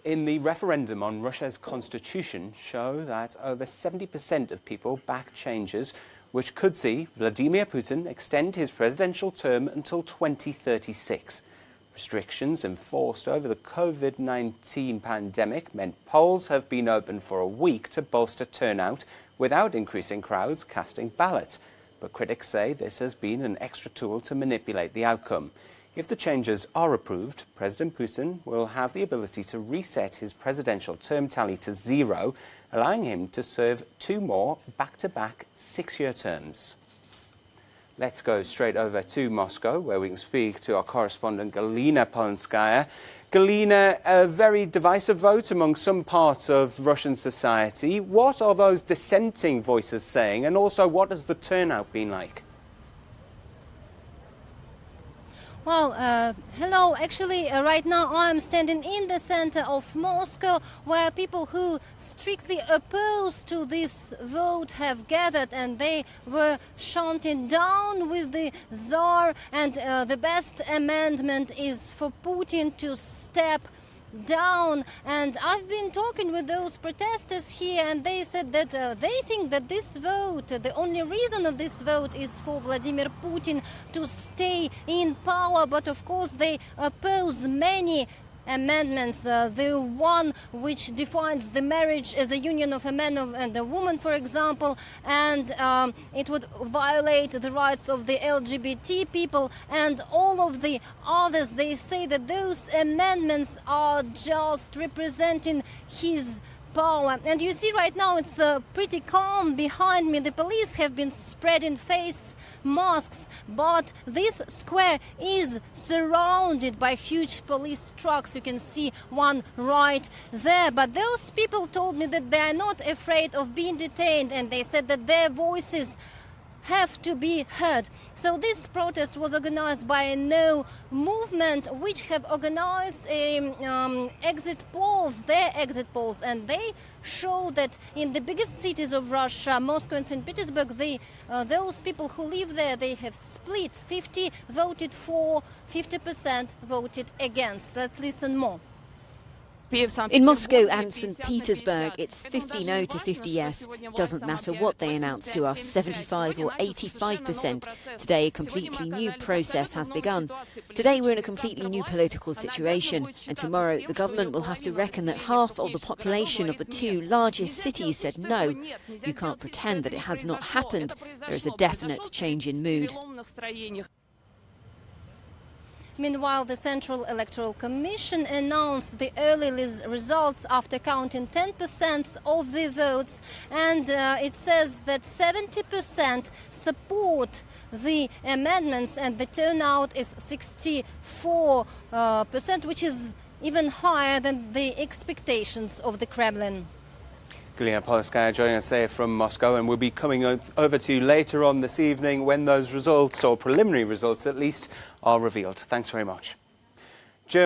in the referendum on Russia's constitution show that over 70% of people back changes which could see Vladimir Putin extend his presidential term until 2036. Restrictions enforced over the COVID-19 pandemic meant polls have been open for a week to bolster turnout without increasing crowds casting ballots. But critics say this has been an extra tool to manipulate the outcome. If the changes are approved, President Putin will have the ability to reset his presidential term tally to 0, allowing him to serve 2 more back-to-back 6-year terms. Let's go straight over to Moscow, where we can speak to our correspondent Galina Polonskaya. Galina, a very divisive vote among some parts of Russian society. What are those dissenting voices saying, and also what has the turnout been like? Well, hello. Actually, right now I'm standing in the center of Moscow, where people who strictly opposed to this vote have gathered, and they were shouting down with the Tsar, and the best amendment is for Putin to step down. And I've been talking with those protesters here, and they said that they think that this vote, the only reason of this vote is for Vladimir Putin to stay in power. But of course they oppose many amendments, the one which defines the marriage as a union of a man and a woman, for example, and it would violate the rights of the LGBT people, and all of the others. They say that those amendments are just representing his power. And you see right now it's pretty calm behind me. The police have been spreading face masks, but this square is surrounded by huge police trucks. You can see one right there. But those people told me that they are not afraid of being detained, and they said that their voices have to be heard. So this protest was organized by a No movement, which have organized exit polls, their exit polls, and they show that in the biggest cities of Russia, Moscow and St. Petersburg, those people who live there, they have split. 50 voted for, 50% voted against. Let's listen more. In Moscow and St. Petersburg, it's 50 no to 50 yes. Doesn't matter what they announce to us, 75 or 85%. Today, a completely new process has begun. Today, we're in a completely new political situation. And tomorrow, the government will have to reckon that half of the population of the 2 largest cities said no. You can't pretend that it has not happened. There is a definite change in mood. Meanwhile, the Central Electoral Commission announced the early results after counting 10% of the votes, and it says that 70% support the amendments, and the turnout is 64%, which is even higher than the expectations of the Kremlin. Galina Polonskaya joining us here from Moscow, and we'll be coming over to you later on this evening when those results, or preliminary results at least, are revealed. Thanks very much.